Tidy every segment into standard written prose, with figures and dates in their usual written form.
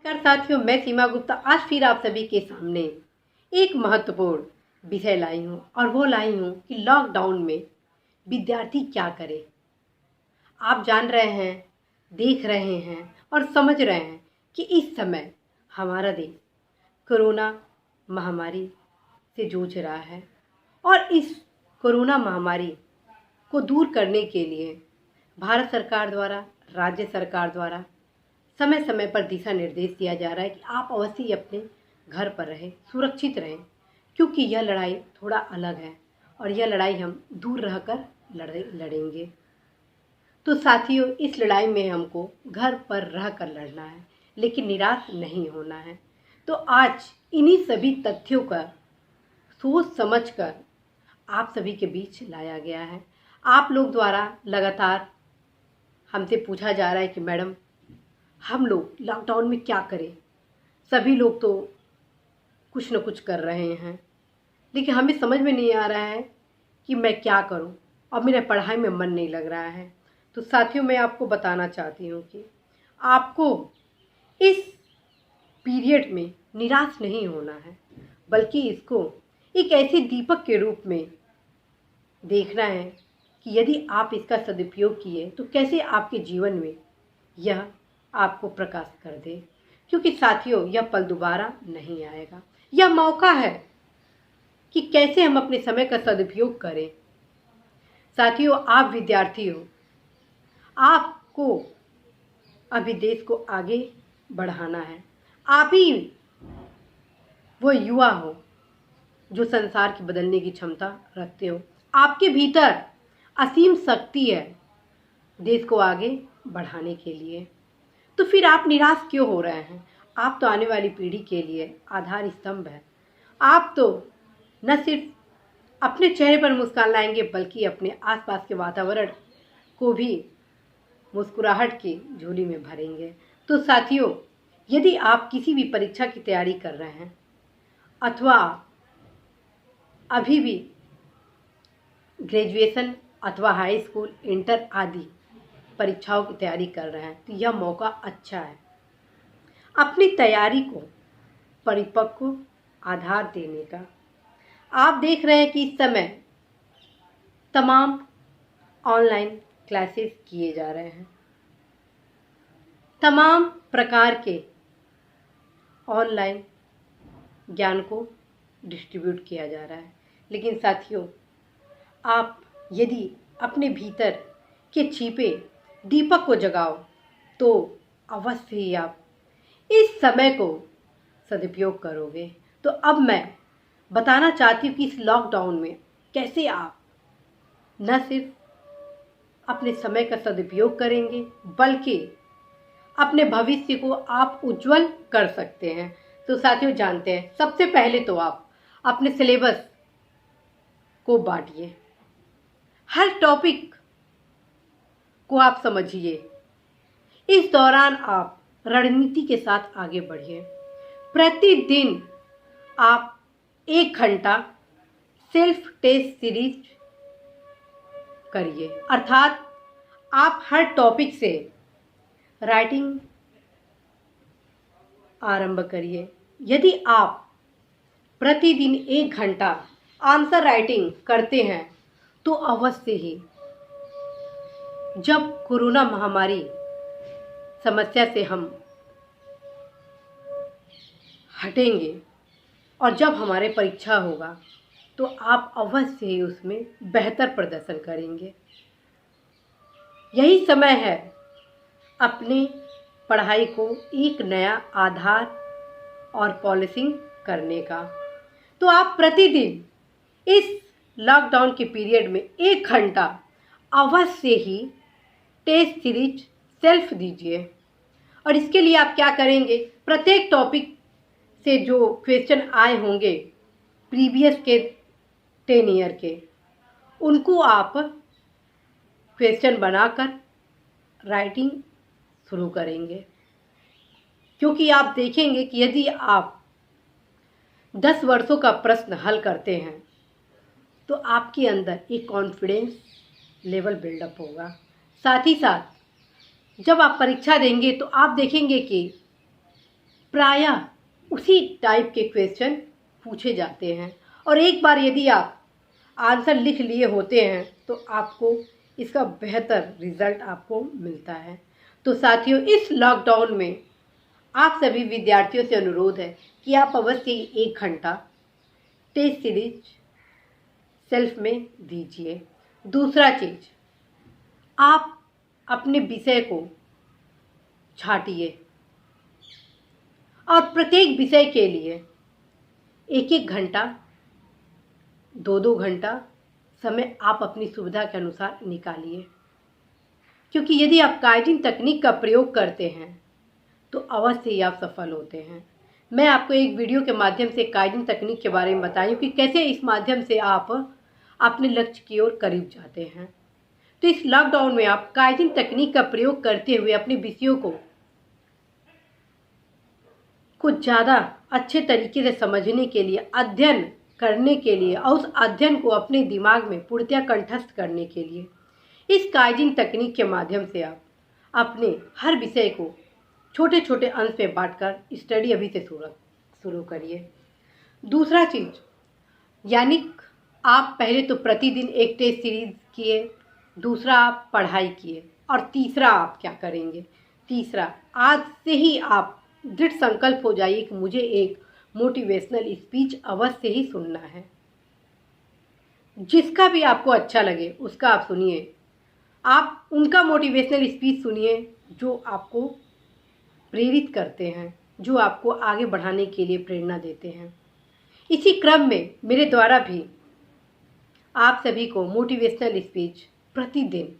नमस्कार साथियों, मैं सीमा गुप्ता आज फिर आप सभी के सामने एक महत्वपूर्ण विषय लाई हूँ और वो लाई हूँ कि लॉकडाउन में विद्यार्थी क्या करे। आप जान रहे हैं, देख रहे हैं और समझ रहे हैं कि इस समय हमारा देश कोरोना महामारी से जूझ रहा है और इस कोरोना महामारी को दूर करने के लिए भारत सरकार द्वारा, राज्य सरकार द्वारा समय समय पर दिशा निर्देश दिया जा रहा है कि आप अवश्य ही अपने घर पर रहें, सुरक्षित रहें, क्योंकि यह लड़ाई थोड़ा अलग है और यह लड़ाई हम दूर रहकर लड़ेंगे। तो साथियों, इस लड़ाई में हमको घर पर रहकर लड़ना है, लेकिन निराश नहीं होना है। तो आज इन्हीं सभी तथ्यों का सोच समझकर आप सभी के बीच लाया गया है। आप लोग द्वारा लगातार हमसे पूछा जा रहा है कि मैडम, हम लोग लॉकडाउन में क्या करें। सभी लोग तो कुछ न कुछ कर रहे हैं, लेकिन हमें समझ में नहीं आ रहा है कि मैं क्या करूं और मेरे पढ़ाई में मन नहीं लग रहा है। तो साथियों, मैं आपको बताना चाहती हूं कि आपको इस पीरियड में निराश नहीं होना है, बल्कि इसको एक ऐसे दीपक के रूप में देखना है कि यदि आप इसका सदुपयोग किए तो कैसे आपके जीवन में यह आपको प्रकाश कर दे। क्योंकि साथियों, यह पल दोबारा नहीं आएगा। यह मौका है कि कैसे हम अपने समय का सदुपयोग करें। साथियों, आप विद्यार्थी हो, आपको अभी देश को आगे बढ़ाना है। आप ही वो युवा हो जो संसार की बदलने की क्षमता रखते हो। आपके भीतर असीम शक्ति है देश को आगे बढ़ाने के लिए। तो फिर आप निराश क्यों हो रहे हैं? आप तो आने वाली पीढ़ी के लिए आधार स्तंभ है। आप तो न सिर्फ अपने चेहरे पर मुस्कान लाएंगे, बल्कि अपने आसपास के वातावरण को भी मुस्कुराहट की झोली में भरेंगे। तो साथियों, यदि आप किसी भी परीक्षा की तैयारी कर रहे हैं अथवा अभी भी ग्रेजुएशन अथवा हाई स्कूल, इंटर आदि परीक्षाओं की तैयारी कर रहे हैं, तो यह मौका अच्छा है अपनी तैयारी को परिपक्व आधार देने का। आप देख रहे हैं कि इस समय तमाम ऑनलाइन क्लासेस किए जा रहे हैं, तमाम प्रकार के ऑनलाइन ज्ञान को डिस्ट्रीब्यूट किया जा रहा है। लेकिन साथियों, आप यदि अपने भीतर के छिपे दीपक को जगाओ तो अवश्य ही आप इस समय को सदुपयोग करोगे। तो अब मैं बताना चाहती हूँ कि इस लॉकडाउन में कैसे आप न सिर्फ अपने समय का सदुपयोग करेंगे, बल्कि अपने भविष्य को आप उज्जवल कर सकते हैं। तो साथियों, जानते हैं, सबसे पहले तो आप अपने सिलेबस को बांटिए। हर टॉपिक को आप समझिए। इस दौरान आप रणनीति के साथ आगे बढ़िए। प्रतिदिन आप 1 घंटा सेल्फ टेस्ट सीरीज करिए, अर्थात आप हर टॉपिक से राइटिंग आरंभ करिए। यदि आप प्रतिदिन 1 घंटा आंसर राइटिंग करते हैं तो अवश्य ही जब कोरोना महामारी समस्या से हम हटेंगे और जब हमारे परीक्षा होगा तो आप अवश्य ही उसमें बेहतर प्रदर्शन करेंगे। यही समय है अपनी पढ़ाई को एक नया आधार और पॉलिशिंग करने का। तो आप प्रतिदिन इस लॉकडाउन के पीरियड में 1 घंटा अवश्य ही टेस्ट सीरीज सेल्फ दीजिए। और इसके लिए आप क्या करेंगे, प्रत्येक टॉपिक से जो क्वेश्चन आए होंगे प्रीवियस के 10 ईयर के, उनको आप क्वेश्चन बनाकर राइटिंग शुरू करेंगे। क्योंकि आप देखेंगे कि यदि आप 10 वर्षों का प्रश्न हल करते हैं तो आपके अंदर एक कॉन्फिडेंस लेवल बिल्डअप होगा। साथ ही साथ जब आप परीक्षा देंगे तो आप देखेंगे कि प्रायः उसी टाइप के क्वेश्चन पूछे जाते हैं, और एक बार यदि आप आंसर लिख लिए होते हैं तो आपको इसका बेहतर रिजल्ट आपको मिलता है। तो साथियों, इस लॉकडाउन में आप सभी विद्यार्थियों से अनुरोध है कि आप अवश्य ही 1 घंटा टेस्ट सीरीज सेल्फ में दीजिए। दूसरा चीज, आप अपने विषय को छांटिए और प्रत्येक विषय के लिए 1-1 घंटा 2-2 घंटा समय आप अपनी सुविधा के अनुसार निकालिए, क्योंकि यदि आप काइजिन तकनीक का प्रयोग करते हैं तो अवश्य ही आप सफल होते हैं। मैं आपको एक वीडियो के माध्यम से काइजिन तकनीक के बारे में बताई कि कैसे इस माध्यम से आप अपने लक्ष्य की ओर करीब जाते हैं। तो इस लॉकडाउन में आप काइजिन तकनीक का प्रयोग करते हुए अपने विषयों को कुछ ज़्यादा अच्छे तरीके से समझने के लिए, अध्ययन करने के लिए और उस अध्ययन को अपने दिमाग में पूर्णतः कंठस्थ करने के लिए इस काइजिन तकनीक के माध्यम से आप अपने हर विषय को छोटे छोटे अंश में बांटकर स्टडी अभी से शुरू करिए। दूसरा चीज़, यानी आप पहले तो प्रतिदिन एक टेस्ट सीरीज किए, दूसरा आप पढ़ाई किए, और तीसरा आप क्या करेंगे? तीसरा, आज से ही आप दृढ़ संकल्प हो जाइए कि मुझे एक मोटिवेशनल स्पीच अवश्य ही सुनना है। जिसका भी आपको अच्छा लगे उसका आप सुनिए। आप उनका मोटिवेशनल स्पीच सुनिए जो आपको प्रेरित करते हैं, जो आपको आगे बढ़ाने के लिए प्रेरणा देते हैं। इसी क्रम में मेरे द्वारा भी आप सभी को मोटिवेशनल स्पीच प्रतिदिन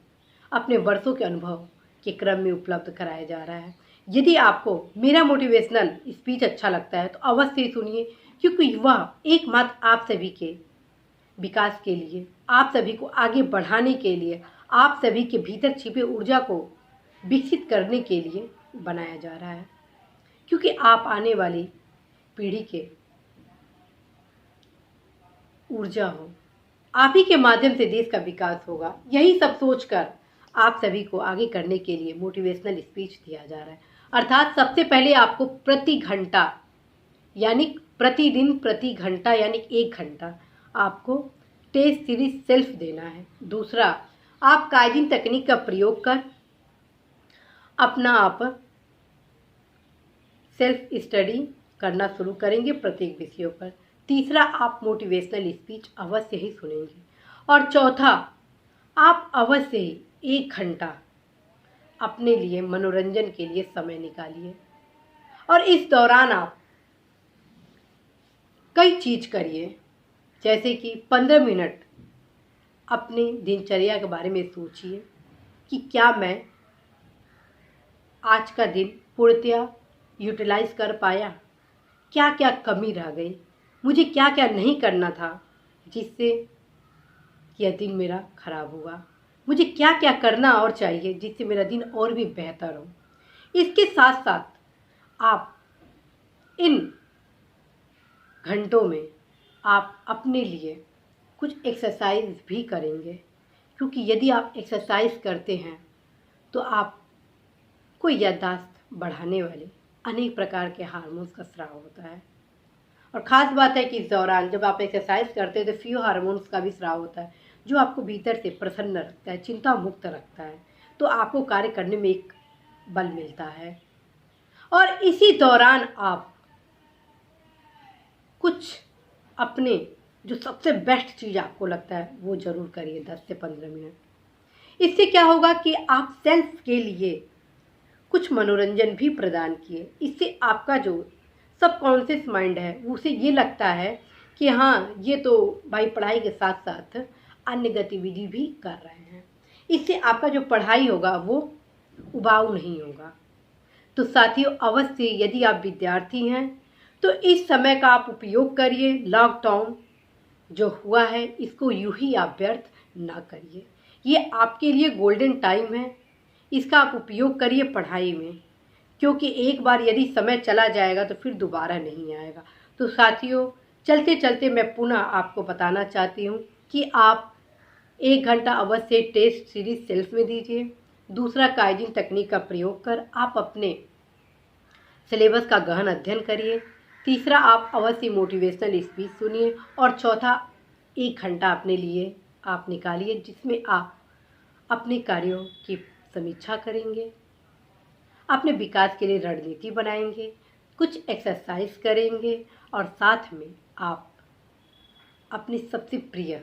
अपने वर्षों के अनुभव के क्रम में उपलब्ध कराया जा रहा है। यदि आपको मेरा मोटिवेशनल स्पीच अच्छा लगता है तो अवश्य ही सुनिए, क्योंकि वह एकमात्र आप सभी के विकास के लिए, आप सभी को आगे बढ़ाने के लिए, आप सभी के भीतर छिपे ऊर्जा को विकसित करने के लिए बनाया जा रहा है। क्योंकि आप आने वाली पीढ़ी के ऊर्जा हो, आप ही के माध्यम से देश का विकास होगा। यही सब सोचकर आप सभी को आगे करने के लिए मोटिवेशनल स्पीच दिया जा रहा है। अर्थात सबसे पहले आपको प्रति घंटा यानी प्रतिदिन प्रति घंटा यानी 1 घंटा आपको टेस्ट सीरीज सेल्फ देना है। दूसरा, आप काइजिन तकनीक का प्रयोग कर अपना आप सेल्फ स्टडी करना शुरू करेंगे प्रत्येक विषयों पर। तीसरा, आप मोटिवेशनल स्पीच अवश्य ही सुनेंगे। और चौथा, आप अवश्य ही 1 घंटा अपने लिए मनोरंजन के लिए समय निकालिए, और इस दौरान आप कई चीज करिए, जैसे कि 15 मिनट अपनी दिनचर्या के बारे में सोचिए कि क्या मैं आज का दिन पूर्णतया यूटिलाइज कर पाया, क्या क्या कमी रह गई, मुझे क्या क्या नहीं करना था जिससे यह दिन मेरा खराब हुआ, मुझे क्या क्या करना और चाहिए जिससे मेरा दिन और भी बेहतर हो। इसके साथ साथ आप इन घंटों में आप अपने लिए कुछ एक्सरसाइज भी करेंगे, क्योंकि यदि आप एक्सरसाइज करते हैं तो आपको याददाश्त बढ़ाने वाले अनेक प्रकार के हार्मोन्स का स्राव होता है। और ख़ास बात है कि इस दौरान जब आप एक्सरसाइज करते हैं तो फ्यू हार्मोन्स का भी स्राव होता है, जो आपको भीतर से प्रसन्न रखता है, चिंता मुक्त रखता है, तो आपको कार्य करने में एक बल मिलता है। और इसी दौरान आप कुछ अपने जो सबसे बेस्ट चीज़ आपको लगता है वो ज़रूर करिए 10 से 15 मिनट। इससे क्या होगा कि आप सेल्फ के लिए कुछ मनोरंजन भी प्रदान किए। इससे आपका जो सबकॉन्शियस माइंड है उसे ये लगता है कि हाँ, ये तो भाई पढ़ाई के साथ साथ अन्य गतिविधि भी कर रहे हैं। इससे आपका जो पढ़ाई होगा वो उबाऊ नहीं होगा। तो साथियों, अवश्य यदि आप विद्यार्थी हैं तो इस समय का आप उपयोग करिए। लॉकडाउन जो हुआ है इसको यूं ही आप व्यर्थ ना करिए। ये आपके लिए गोल्डन टाइम है, इसका आप उपयोग करिए पढ़ाई में, क्योंकि एक बार यदि समय चला जाएगा तो फिर दोबारा नहीं आएगा। तो साथियों, चलते चलते मैं पुनः आपको बताना चाहती हूँ कि आप 1 घंटा अवश्य टेस्ट सीरीज सेल्फ में दीजिए। दूसरा, काइजिन तकनीक का प्रयोग कर आप अपने सिलेबस का गहन अध्ययन करिए। तीसरा, आप अवश्य मोटिवेशनल स्पीच सुनिए। और चौथा, 1 घंटा अपने लिए आप निकालिए जिसमें आप अपने कार्यों की समीक्षा करेंगे, अपने विकास के लिए रणनीति बनाएंगे, कुछ एक्सरसाइज करेंगे और साथ में आप अपनी सबसे प्रिय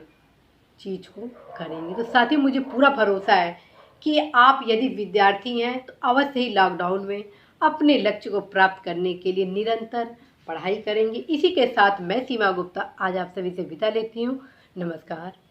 चीज़ को करेंगे। तो साथियों, मुझे पूरा भरोसा है कि आप यदि विद्यार्थी हैं तो अवश्य ही लॉकडाउन में अपने लक्ष्य को प्राप्त करने के लिए निरंतर पढ़ाई करेंगे। इसी के साथ मैं सीमा गुप्ता आज आप सभी से विदा लेती हूँ। नमस्कार।